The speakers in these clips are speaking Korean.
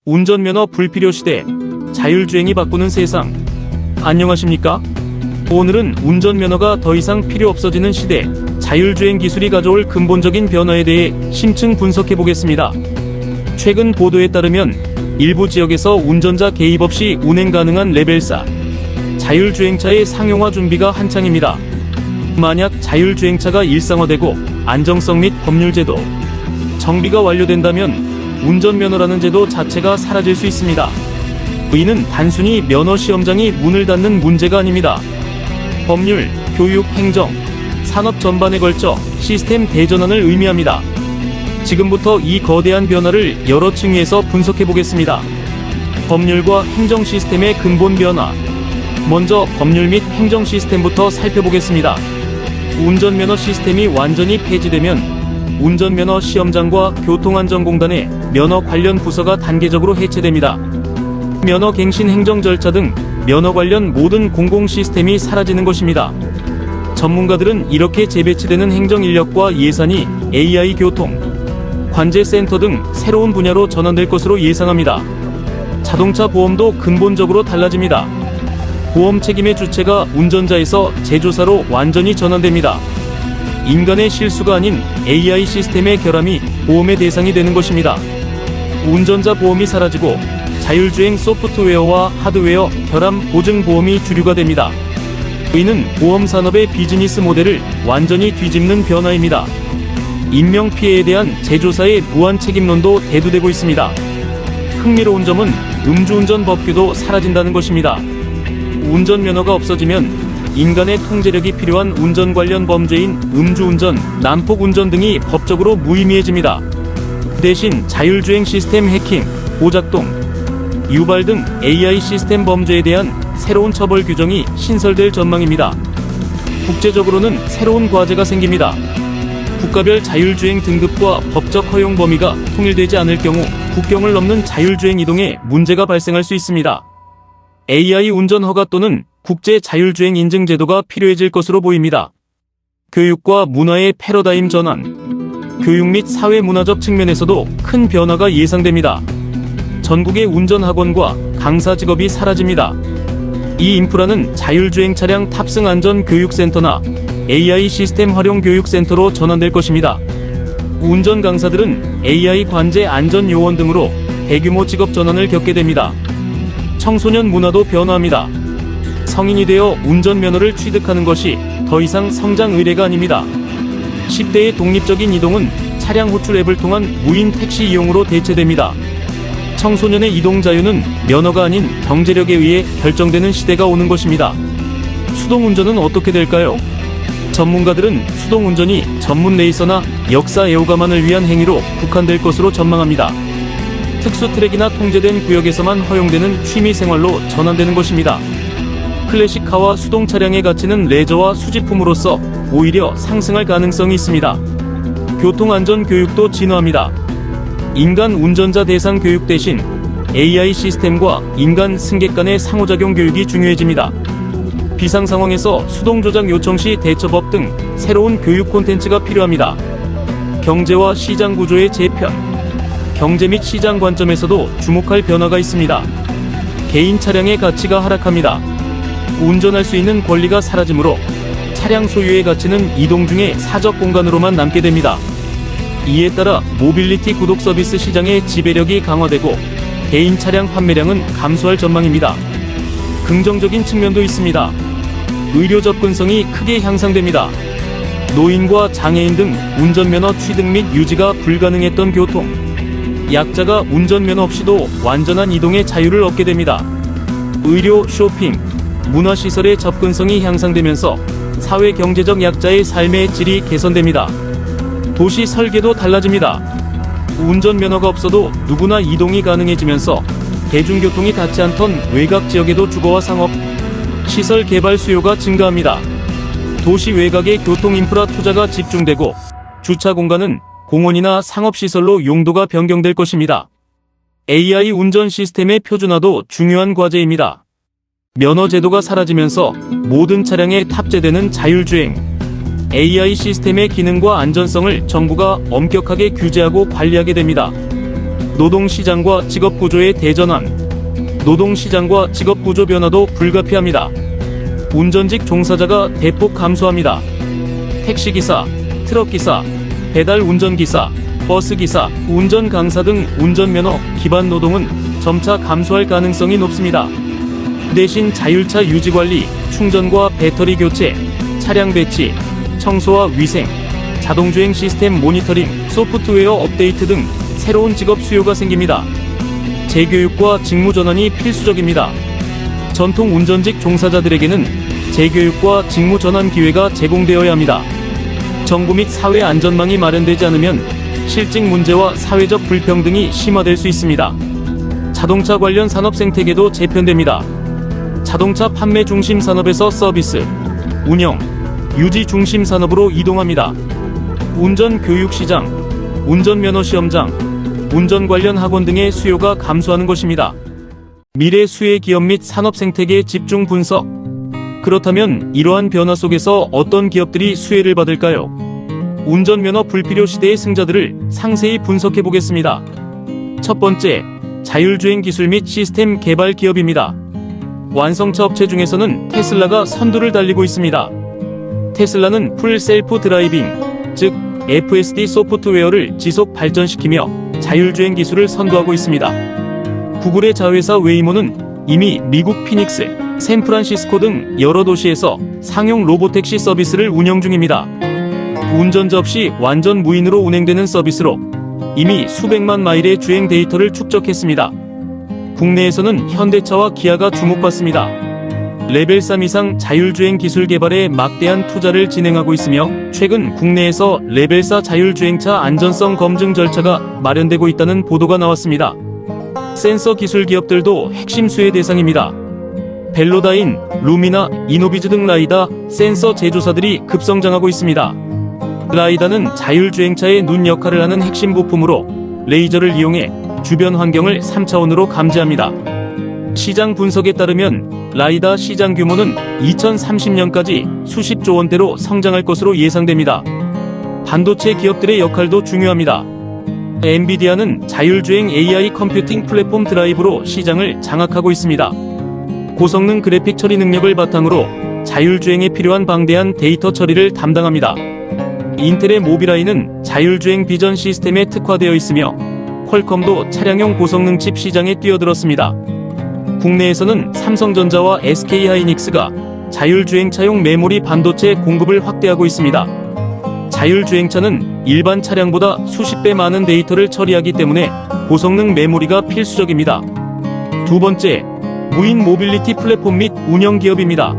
운전면허 불필요 시대, 자율주행이 바꾸는 세상. 안녕하십니까? 오늘은 운전면허가 더 이상 필요 없어지는 시대, 자율주행 기술이 가져올 근본적인 변화에 대해 심층 분석해 보겠습니다. 최근 보도에 따르면 일부 지역에서 운전자 개입 없이 운행 가능한 레벨 4 자율주행차의 상용화 준비가 한창입니다. 만약 자율주행차가 일상화되고 안정성 및 법률 제도, 정비가 완료된다면 운전면허라는 제도 자체가 사라질 수 있습니다. 이는 단순히 면허 시험장이 문을 닫는 문제가 아닙니다. 법률, 교육, 행정, 산업 전반에 걸쳐 시스템 대전환을 의미합니다. 지금부터 이 거대한 변화를 여러 층위에서 분석해 보겠습니다. 법률과 행정 시스템의 근본 변화. 먼저 법률 및 행정 시스템부터 살펴보겠습니다. 운전면허 시스템이 완전히 폐지되면 운전면허 시험장과 교통안전공단의 면허 관련 부서가 단계적으로 해체됩니다. 면허 갱신 행정 절차 등 면허 관련 모든 공공 시스템이 사라지는 것입니다. 전문가들은 이렇게 재배치되는 행정 인력과 예산이 AI 교통, 관제센터 등 새로운 분야로 전환될 것으로 예상합니다. 자동차 보험도 근본적으로 달라집니다. 보험 책임의 주체가 운전자에서 제조사로 완전히 전환됩니다. 인간의 실수가 아닌 AI 시스템의 결함이 보험의 대상이 되는 것입니다. 운전자 보험이 사라지고 자율주행 소프트웨어와 하드웨어 결함 보증 보험이 주류가 됩니다. 이는 보험 산업의 비즈니스 모델을 완전히 뒤집는 변화입니다. 인명피해에 대한 제조사의 무한 책임론도 대두되고 있습니다. 흥미로운 점은 음주운전 법규도 사라진다는 것입니다. 운전면허가 없어지면 인간의 통제력이 필요한 운전 관련 범죄인 음주운전, 난폭운전 등이 법적으로 무의미해집니다. 대신 자율주행 시스템 해킹, 오작동, 유발 등 AI 시스템 범죄에 대한 새로운 처벌 규정이 신설될 전망입니다. 국제적으로는 새로운 과제가 생깁니다. 국가별 자율주행 등급과 법적 허용 범위가 통일되지 않을 경우 국경을 넘는 자율주행 이동에 문제가 발생할 수 있습니다. AI 운전 허가 또는 국제 자율주행 인증 제도가 필요해질 것으로 보입니다. 교육과 문화의 패러다임 전환. 교육 및 사회 문화적 측면에서도 큰 변화가 예상됩니다. 전국의 운전학원과 강사 직업이 사라집니다. 이 인프라는 자율주행 차량 탑승 안전 교육센터나 AI 시스템 활용 교육센터로 전환될 것입니다. 운전 강사들은 AI 관제 안전 요원 등으로 대규모 직업 전환을 겪게 됩니다. 청소년 문화도 변화합니다. 성인이 되어 운전면허를 취득하는 것이 더 이상 성장 의례가 아닙니다. 10대의 독립적인 이동은 차량 호출 앱을 통한 무인 택시 이용으로 대체됩니다. 청소년의 이동 자유는 면허가 아닌 경제력에 의해 결정되는 시대가 오는 것입니다. 수동운전은 어떻게 될까요? 전문가들은 수동운전이 전문 레이서나 역사 애호가만을 위한 행위로 국한될 것으로 전망합니다. 특수 트랙이나 통제된 구역에서만 허용되는 취미 생활로 전환되는 것입니다. 클래식카와 수동 차량의 가치는 레저와 수집품으로서 오히려 상승할 가능성이 있습니다. 교통안전 교육도 진화합니다. 인간 운전자 대상 교육 대신 AI 시스템과 인간 승객 간의 상호작용 교육이 중요해집니다. 비상 상황에서 수동 조작 요청 시 대처법 등 새로운 교육 콘텐츠가 필요합니다. 경제와 시장 구조의 재편. 경제 및 시장 관점에서도 주목할 변화가 있습니다. 개인 차량의 가치가 하락합니다. 운전할 수 있는 권리가 사라지므로 차량 소유의 가치는 이동 중의 사적 공간으로만 남게 됩니다. 이에 따라 모빌리티 구독 서비스 시장의 지배력이 강화되고 개인 차량 판매량은 감소할 전망입니다. 긍정적인 측면도 있습니다. 의료 접근성이 크게 향상됩니다. 노인과 장애인 등 운전면허 취득 및 유지가 불가능했던 교통, 약자가 운전면허 없이도 완전한 이동의 자유를 얻게 됩니다. 의료, 쇼핑, 문화시설의 접근성이 향상되면서 사회 경제적 약자의 삶의 질이 개선됩니다. 도시 설계도 달라집니다. 운전면허가 없어도 누구나 이동이 가능해지면서 대중교통이 닿지 않던 외곽 지역에도 주거와 상업, 시설 개발 수요가 증가합니다. 도시 외곽의 교통인프라 투자가 집중되고 주차 공간은 공원이나 상업시설로 용도가 변경될 것입니다. AI 운전 시스템의 표준화도 중요한 과제입니다. 면허 제도가 사라지면서 모든 차량에 탑재되는 자율주행, AI 시스템의 기능과 안전성을 정부가 엄격하게 규제하고 관리하게 됩니다. 노동시장과 직업구조의 대전환. 노동시장과 직업구조 변화도 불가피합니다. 운전직 종사자가 대폭 감소합니다. 택시기사, 트럭기사, 배달운전기사, 버스기사, 운전강사 등 운전면허 기반 노동은 점차 감소할 가능성이 높습니다. 대신 자율차 유지관리, 충전과 배터리 교체, 차량 배치, 청소와 위생, 자동주행 시스템 모니터링, 소프트웨어 업데이트 등 새로운 직업 수요가 생깁니다. 재교육과 직무 전환이 필수적입니다. 전통 운전직 종사자들에게는 재교육과 직무 전환 기회가 제공되어야 합니다. 정부 및 사회 안전망이 마련되지 않으면 실직 문제와 사회적 불평등이 심화될 수 있습니다. 자동차 관련 산업 생태계도 재편됩니다. 자동차 판매 중심 산업에서 서비스, 운영, 유지 중심 산업으로 이동합니다. 운전 교육 시장, 운전면허 시험장, 운전 관련 학원 등의 수요가 감소하는 것입니다. 미래 수혜 기업 및 산업 생태계 집중 분석. 그렇다면 이러한 변화 속에서 어떤 기업들이 수혜를 받을까요? 운전면허 불필요 시대의 승자들을 상세히 분석해 보겠습니다. 첫 번째, 자율주행 기술 및 시스템 개발 기업입니다. 완성차 업체 중에서는 테슬라가 선두를 달리고 있습니다. 테슬라는 풀 셀프 드라이빙, 즉 FSD 소프트웨어를 지속 발전시키며 자율주행 기술을 선도하고 있습니다. 구글의 자회사 웨이모는 이미 미국 피닉스, 샌프란시스코 등 여러 도시에서 상용 로보택시 서비스를 운영 중입니다. 운전자 없이 완전 무인으로 운행되는 서비스로 이미 수백만 마일의 주행 데이터를 축적했습니다. 국내에서는 현대차와 기아가 주목받습니다. 레벨 3 이상 자율주행 기술 개발에 막대한 투자를 진행하고 있으며 최근 국내에서 레벨 4 자율주행차 안전성 검증 절차가 마련되고 있다는 보도가 나왔습니다. 센서 기술 기업들도 핵심 수혜 대상입니다. 벨로다인, 루미나, 이노비즈 등 라이다, 센서 제조사들이 급성장하고 있습니다. 라이다는 자율주행차의 눈 역할을 하는 핵심 부품으로 레이저를 이용해 주변 환경을 3차원으로 감지합니다. 시장 분석에 따르면 라이다 시장 규모는 2030년까지 수십조 원대로 성장할 것으로 예상됩니다. 반도체 기업들의 역할도 중요합니다. 엔비디아는 자율주행 AI 컴퓨팅 플랫폼 드라이브로 시장을 장악하고 있습니다. 고성능 그래픽 처리 능력을 바탕으로 자율주행에 필요한 방대한 데이터 처리를 담당합니다. 인텔의 모비라이는 자율주행 비전 시스템에 특화되어 있으며 퀄컴도 차량용 고성능 칩 시장에 뛰어들었습니다. 국내에서는 삼성전자와 SK하이닉스가 자율주행차용 메모리 반도체 공급을 확대하고 있습니다. 자율주행차는 일반 차량보다 수십 배 많은 데이터를 처리하기 때문에 고성능 메모리가 필수적입니다. 두 번째, 무인 모빌리티 플랫폼 및 운영 기업입니다.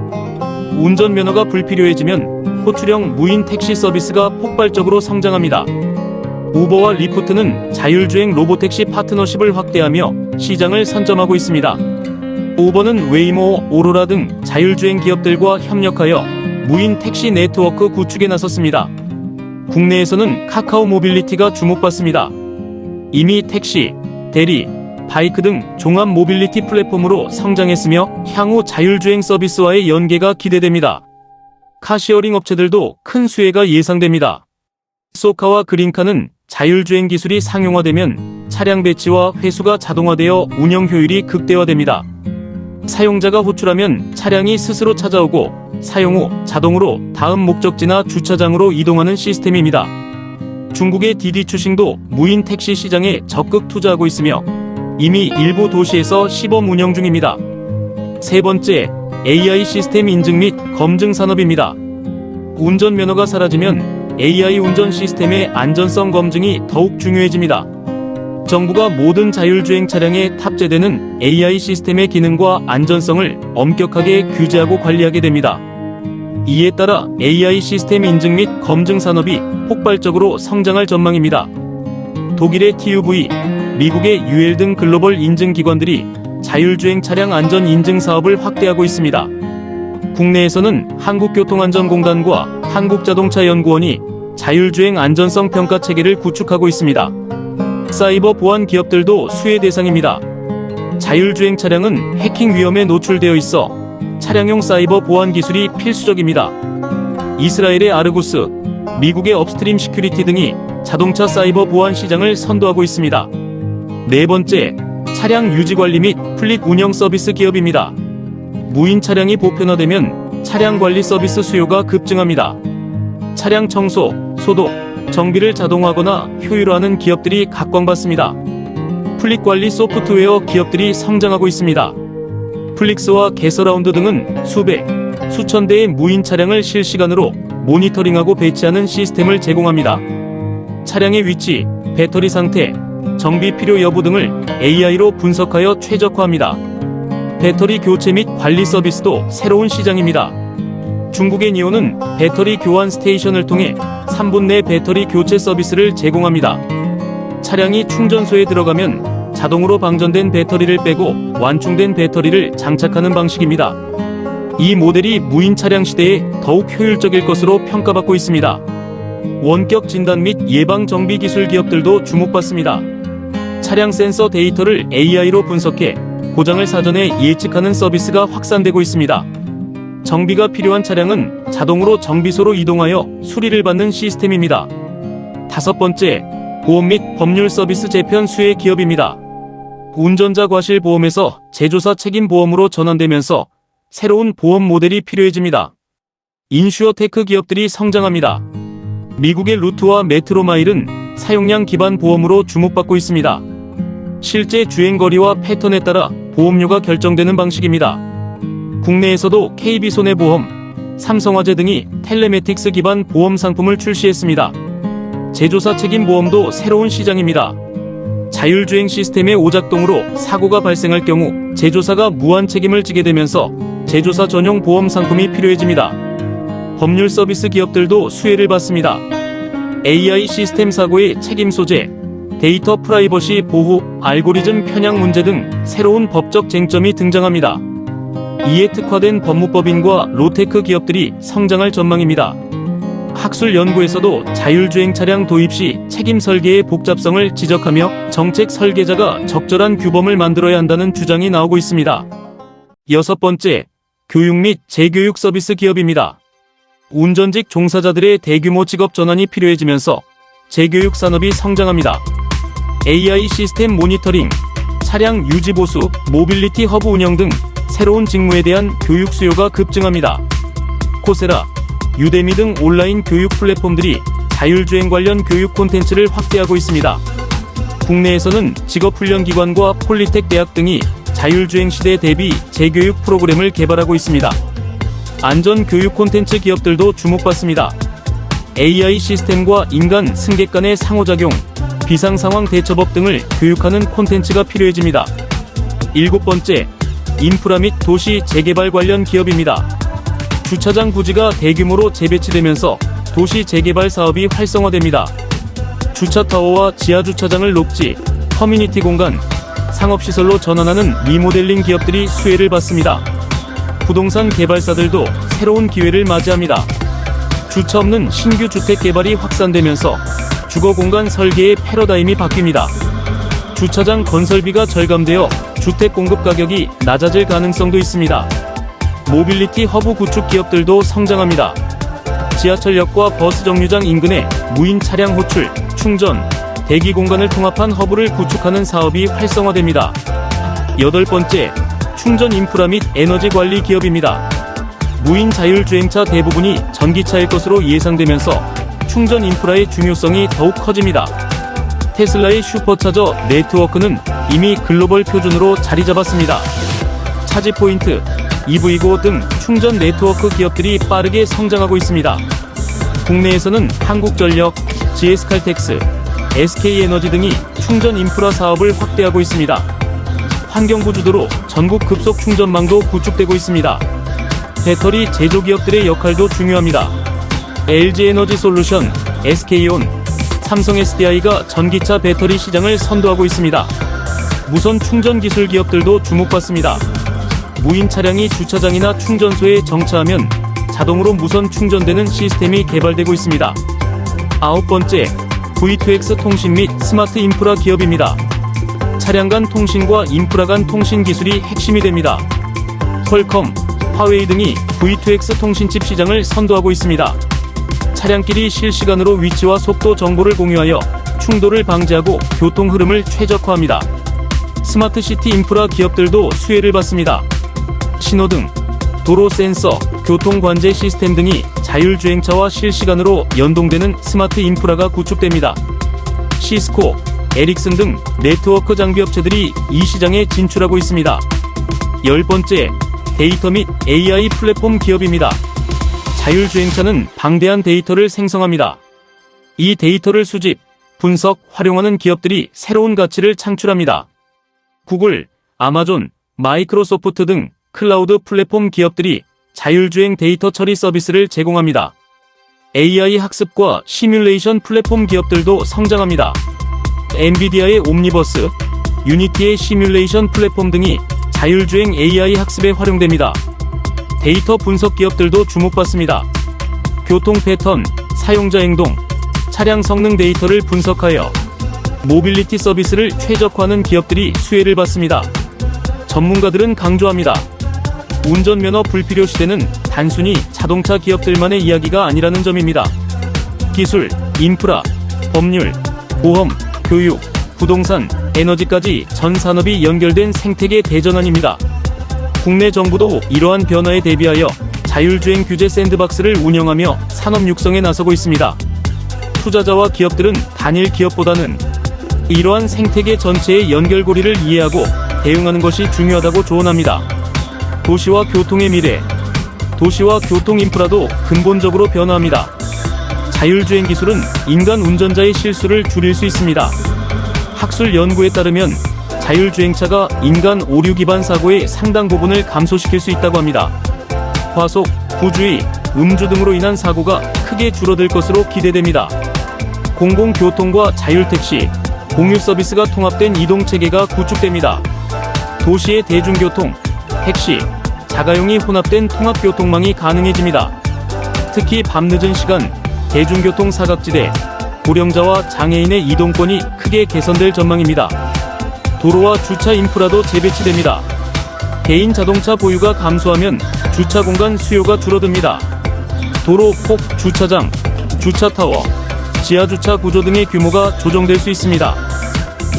운전면허가 불필요해지면 호출형 무인 택시 서비스가 폭발적으로 성장합니다. 우버와 리프트는 자율주행 로보택시 파트너십을 확대하며 시장을 선점하고 있습니다. 우버는 웨이모, 오로라 등 자율주행 기업들과 협력하여 무인 택시 네트워크 구축에 나섰습니다. 국내에서는 카카오 모빌리티가 주목받습니다. 이미 택시, 대리, 바이크 등 종합 모빌리티 플랫폼으로 성장했으며 향후 자율주행 서비스와의 연계가 기대됩니다. 카시어링 업체들도 큰 수혜가 예상됩니다. 소카와 그린카는 자율주행 기술이 상용화되면 차량 배치와 회수가 자동화되어 운영 효율이 극대화됩니다. 사용자가 호출하면 차량이 스스로 찾아오고 사용 후 자동으로 다음 목적지나 주차장으로 이동하는 시스템입니다. 중국의 디디추싱도 무인 택시 시장에 적극 투자하고 있으며 이미 일부 도시에서 시범 운영 중입니다. 세 번째, AI 시스템 인증 및 검증 산업입니다. 운전면허가 사라지면 AI 운전 시스템의 안전성 검증이 더욱 중요해집니다. 정부가 모든 자율주행 차량에 탑재되는 AI 시스템의 기능과 안전성을 엄격하게 규제하고 관리하게 됩니다. 이에 따라 AI 시스템 인증 및 검증 산업이 폭발적으로 성장할 전망입니다. 독일의 TÜV, 미국의 UL 등 글로벌 인증기관들이 자율주행 차량 안전 인증 사업을 확대하고 있습니다. 국내에서는 한국교통안전공단과 한국자동차연구원이 자율주행 안전성 평가 체계를 구축하고 있습니다. 사이버 보안 기업들도 수혜 대상입니다. 자율주행 차량은 해킹 위험에 노출되어 있어 차량용 사이버 보안 기술이 필수적입니다. 이스라엘의 아르구스, 미국의 업스트림 시큐리티 등이 자동차 사이버 보안 시장을 선도하고 있습니다. 네 번째, 차량 유지관리 및 플릿 운영 서비스 기업입니다. 무인 차량이 보편화되면 차량 관리 서비스 수요가 급증합니다. 차량 청소, 소독, 정비를 자동화하거나 효율화하는 기업들이 각광받습니다. 플릿 관리 소프트웨어 기업들이 성장하고 있습니다. 플릭스와 게서라운드 등은 수백, 수천 대의 무인 차량을 실시간으로 모니터링하고 배치하는 시스템을 제공합니다. 차량의 위치, 배터리 상태, 정비 필요 여부 등을 AI로 분석하여 최적화합니다. 배터리 교체 및 관리 서비스도 새로운 시장입니다. 중국의 니오는 배터리 교환 스테이션을 통해 3분 내 배터리 교체 서비스를 제공합니다. 차량이 충전소에 들어가면 자동으로 방전된 배터리를 빼고 완충된 배터리를 장착하는 방식입니다. 이 모델이 무인 차량 시대에 더욱 효율적일 것으로 평가받고 있습니다. 원격 진단 및 예방 정비 기술 기업들도 주목받습니다. 차량 센서 데이터를 AI로 분석해 고장을 사전에 예측하는 서비스가 확산되고 있습니다. 정비가 필요한 차량은 자동으로 정비소로 이동하여 수리를 받는 시스템입니다. 다섯 번째, 보험 및 법률 서비스 재편 수혜 기업입니다. 운전자 과실 보험에서 제조사 책임 보험으로 전환되면서 새로운 보험 모델이 필요해집니다. 인슈어테크 기업들이 성장합니다. 미국의 루트와 메트로마일은 사용량 기반 보험으로 주목받고 있습니다. 실제 주행거리와 패턴에 따라 보험료가 결정되는 방식입니다. 국내에서도 KB손해보험, 삼성화재 등이 텔레매틱스 기반 보험 상품을 출시했습니다. 제조사 책임 보험도 새로운 시장입니다. 자율주행 시스템의 오작동으로 사고가 발생할 경우 제조사가 무한 책임을 지게 되면서 제조사 전용 보험 상품이 필요해집니다. 법률 서비스 기업들도 수혜를 받습니다. AI 시스템 사고의 책임 소재, 데이터 프라이버시 보호, 알고리즘 편향 문제 등 새로운 법적 쟁점이 등장합니다. 이에 특화된 법무법인과 로테크 기업들이 성장할 전망입니다. 학술 연구에서도 자율주행 차량 도입 시 책임 설계의 복잡성을 지적하며 정책 설계자가 적절한 규범을 만들어야 한다는 주장이 나오고 있습니다. 여섯 번째, 교육 및 재교육 서비스 기업입니다. 운전직 종사자들의 대규모 직업 전환이 필요해지면서 재교육 산업이 성장합니다. AI 시스템 모니터링, 차량 유지 보수, 모빌리티 허브 운영 등 새로운 직무에 대한 교육 수요가 급증합니다. 코세라, 유데미 등 온라인 교육 플랫폼들이 자율주행 관련 교육 콘텐츠를 확대하고 있습니다. 국내에서는 직업훈련기관과 폴리텍 대학 등이 자율주행 시대 대비 재교육 프로그램을 개발하고 있습니다. 안전교육 콘텐츠 기업들도 주목받습니다. AI 시스템과 인간 승객 간의 상호작용, 비상상황 대처법 등을 교육하는 콘텐츠가 필요해집니다. 일곱 번째, 인프라 및 도시 재개발 관련 기업입니다. 주차장 부지가 대규모로 재배치되면서 도시 재개발 사업이 활성화됩니다. 주차타워와 지하주차장을 녹지, 커뮤니티 공간, 상업시설로 전환하는 리모델링 기업들이 수혜를 받습니다. 부동산 개발사들도 새로운 기회를 맞이합니다. 주차 없는 신규 주택 개발이 확산되면서 주거공간 설계의 패러다임이 바뀝니다. 주차장 건설비가 절감되어 주택 공급 가격이 낮아질 가능성도 있습니다. 모빌리티 허브 구축 기업들도 성장합니다. 지하철역과 버스 정류장 인근에 무인 차량 호출, 충전, 대기 공간을 통합한 허브를 구축하는 사업이 활성화됩니다. 여덟 번째, 충전 인프라 및 에너지 관리 기업입니다. 무인 자율주행차 대부분이 전기차일 것으로 예상되면서 충전 인프라의 중요성이 더욱 커집니다. 테슬라의 슈퍼차저 네트워크는 이미 글로벌 표준으로 자리 잡았습니다. 차지포인트, EV고 등 충전 네트워크 기업들이 빠르게 성장하고 있습니다. 국내에서는 한국전력, GS칼텍스, SK에너지 등이 충전 인프라 사업을 확대하고 있습니다. 환경구주도로 전국 급속 충전망도 구축되고 있습니다. 배터리 제조기업들의 역할도 중요합니다. LG에너지솔루션, SK온, 삼성 SDI가 전기차 배터리 시장을 선도하고 있습니다. 무선 충전 기술 기업들도 주목받습니다. 무인 차량이 주차장이나 충전소에 정차하면 자동으로 무선 충전되는 시스템이 개발되고 있습니다. 아홉 번째, V2X 통신 및 스마트 인프라 기업입니다. 차량 간 통신과 인프라 간 통신 기술이 핵심이 됩니다. 퀄컴, 화웨이 등이 V2X 통신칩 시장을 선도하고 있습니다. 차량끼리 실시간으로 위치와 속도 정보를 공유하여 충돌을 방지하고 교통 흐름을 최적화합니다. 스마트 시티 인프라 기업들도 수혜를 받습니다. 신호등, 도로 센서, 교통 관제 시스템 등이 자율주행차와 실시간으로 연동되는 스마트 인프라가 구축됩니다. 시스코, 에릭슨 등 네트워크 장비 업체들이 이 시장에 진출하고 있습니다. 10번째, 데이터 및 AI 플랫폼 기업입니다. 자율주행차는 방대한 데이터를 생성합니다. 이 데이터를 수집, 분석, 활용하는 기업들이 새로운 가치를 창출합니다. 구글, 아마존, 마이크로소프트 등 클라우드 플랫폼 기업들이 자율주행 데이터 처리 서비스를 제공합니다. AI 학습과 시뮬레이션 플랫폼 기업들도 성장합니다. 엔비디아의 옴니버스, 유니티의 시뮬레이션 플랫폼 등이 자율주행 AI 학습에 활용됩니다. 데이터 분석 기업들도 주목받습니다. 교통 패턴, 사용자 행동, 차량 성능 데이터를 분석하여 모빌리티 서비스를 최적화하는 기업들이 수혜를 받습니다. 전문가들은 강조합니다. 운전면허 불필요 시대는 단순히 자동차 기업들만의 이야기가 아니라는 점입니다. 기술, 인프라, 법률, 보험, 교육, 부동산, 에너지까지 전 산업이 연결된 생태계 대전환입니다. 국내 정부도 이러한 변화에 대비하여 자율주행 규제 샌드박스를 운영하며 산업 육성에 나서고 있습니다. 투자자와 기업들은 단일 기업보다는 이러한 생태계 전체의 연결고리를 이해하고 대응하는 것이 중요하다고 조언합니다. 도시와 교통의 미래, 도시와 교통 인프라도 근본적으로 변화합니다. 자율주행 기술은 인간 운전자의 실수를 줄일 수 있습니다. 학술 연구에 따르면 자율주행차가 인간 오류 기반 사고의 상당 부분을 감소시킬 수 있다고 합니다. 과속, 부주의, 음주 등으로 인한 사고가 크게 줄어들 것으로 기대됩니다. 공공교통과 자율택시, 공유 서비스가 통합된 이동체계가 구축됩니다. 도시의 대중교통, 택시, 자가용이 혼합된 통합교통망이 가능해집니다. 특히 밤늦은 시간, 대중교통 사각지대, 고령자와 장애인의 이동권이 크게 개선될 전망입니다. 도로와 주차 인프라도 재배치됩니다. 개인 자동차 보유가 감소하면 주차 공간 수요가 줄어듭니다. 도로 폭, 주차장, 주차타워, 지하주차 구조 등의 규모가 조정될 수 있습니다.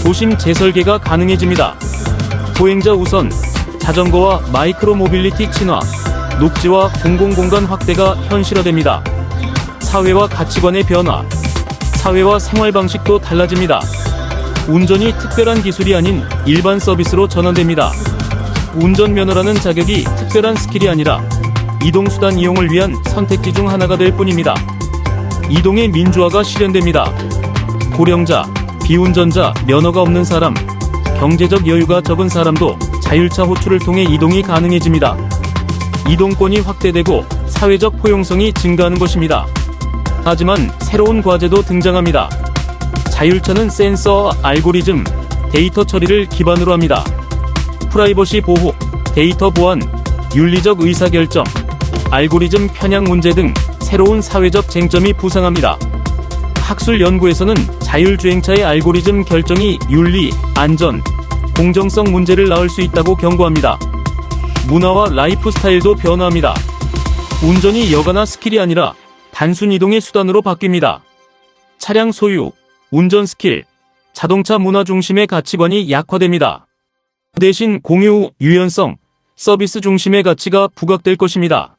도심 재설계가 가능해집니다. 보행자 우선, 자전거와 마이크로 모빌리티 친화, 녹지와 공공공간 확대가 현실화됩니다. 사회와 가치관의 변화, 사회와 생활 방식도 달라집니다. 운전이 특별한 기술이 아닌 일반 서비스로 전환됩니다. 운전면허라는 자격이 특별한 스킬이 아니라 이동수단 이용을 위한 선택지 중 하나가 될 뿐입니다. 이동의 민주화가 실현됩니다. 고령자, 비운전자, 면허가 없는 사람, 경제적 여유가 적은 사람도 자율차 호출을 통해 이동이 가능해집니다. 이동권이 확대되고 사회적 포용성이 증가하는 것입니다. 하지만 새로운 과제도 등장합니다. 자율차는 센서와 알고리즘, 데이터 처리를 기반으로 합니다. 프라이버시 보호, 데이터 보안, 윤리적 의사결정, 알고리즘 편향 문제 등 새로운 사회적 쟁점이 부상합니다. 학술 연구에서는 자율주행차의 알고리즘 결정이 윤리, 안전, 공정성 문제를 낳을 수 있다고 경고합니다. 문화와 라이프 스타일도 변화합니다. 운전이 여가나 스킬이 아니라 단순 이동의 수단으로 바뀝니다. 차량 소유, 운전 스킬, 자동차 문화 중심의 가치관이 약화됩니다. 대신 공유, 유연성, 서비스 중심의 가치가 부각될 것입니다.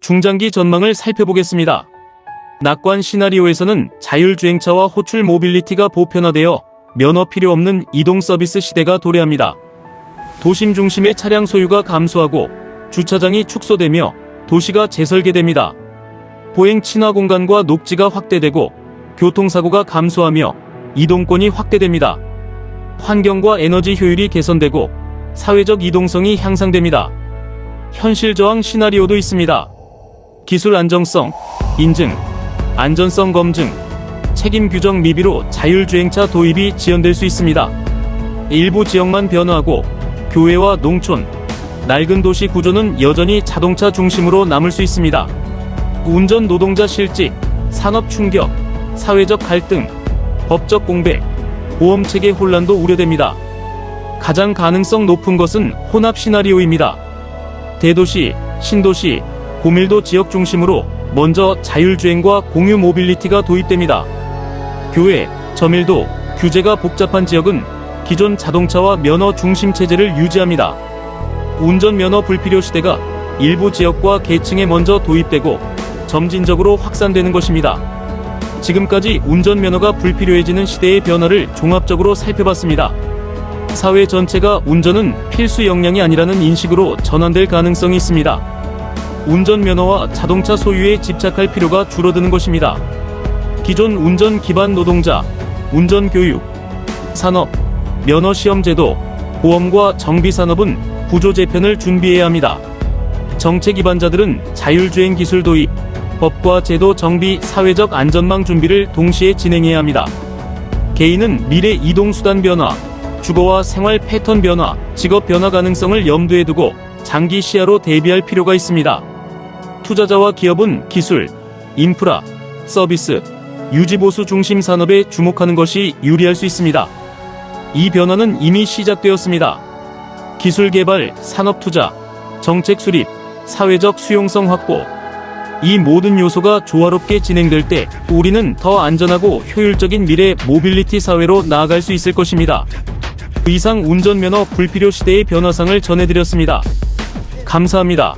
중장기 전망을 살펴보겠습니다. 낙관 시나리오에서는 자율주행차와 호출 모빌리티가 보편화되어 면허 필요 없는 이동 서비스 시대가 도래합니다. 도심 중심의 차량 소유가 감소하고 주차장이 축소되며 도시가 재설계됩니다. 보행 친화 공간과 녹지가 확대되고 교통사고가 감소하며 이동권이 확대됩니다. 환경과 에너지 효율이 개선되고 사회적 이동성이 향상됩니다. 현실 저항 시나리오도 있습니다. 기술 안정성, 인증, 안전성 검증, 책임 규정 미비로 자율주행차 도입이 지연될 수 있습니다. 일부 지역만 변화하고 교외와 농촌, 낡은 도시 구조는 여전히 자동차 중심으로 남을 수 있습니다. 운전 노동자 실직, 산업 충격, 사회적 갈등, 법적 공백, 보험체계 혼란도 우려됩니다. 가장 가능성 높은 것은 혼합 시나리오입니다. 대도시, 신도시, 고밀도 지역 중심으로 먼저 자율주행과 공유 모빌리티가 도입됩니다. 교외, 점일도 규제가 복잡한 지역은 기존 자동차와 면허 중심 체제를 유지합니다. 운전면허 불필요 시대가 일부 지역과 계층에 먼저 도입되고 점진적으로 확산되는 것입니다. 지금까지 운전면허가 불필요해지는 시대의 변화를 종합적으로 살펴봤습니다. 사회 전체가 운전은 필수 역량이 아니라는 인식으로 전환될 가능성이 있습니다. 운전면허와 자동차 소유에 집착할 필요가 줄어드는 것입니다. 기존 운전 기반 노동자, 운전교육, 산업, 면허시험제도, 보험과 정비산업은 구조재편을 준비해야 합니다. 정책 기반자들은 자율주행 기술 도입, 법과 제도 정비, 사회적 안전망 준비를 동시에 진행해야 합니다. 개인은 미래 이동수단 변화, 주거와 생활 패턴 변화, 직업 변화 가능성을 염두에 두고 장기 시야로 대비할 필요가 있습니다. 투자자와 기업은 기술, 인프라, 서비스, 유지보수 중심 산업에 주목하는 것이 유리할 수 있습니다. 이 변화는 이미 시작되었습니다. 기술 개발, 산업 투자, 정책 수립, 사회적 수용성 확보. 이 모든 요소가 조화롭게 진행될 때 우리는 더 안전하고 효율적인 미래 모빌리티 사회로 나아갈 수 있을 것입니다. 이상 운전면허 불필요 시대의 변화상을 전해드렸습니다. 감사합니다.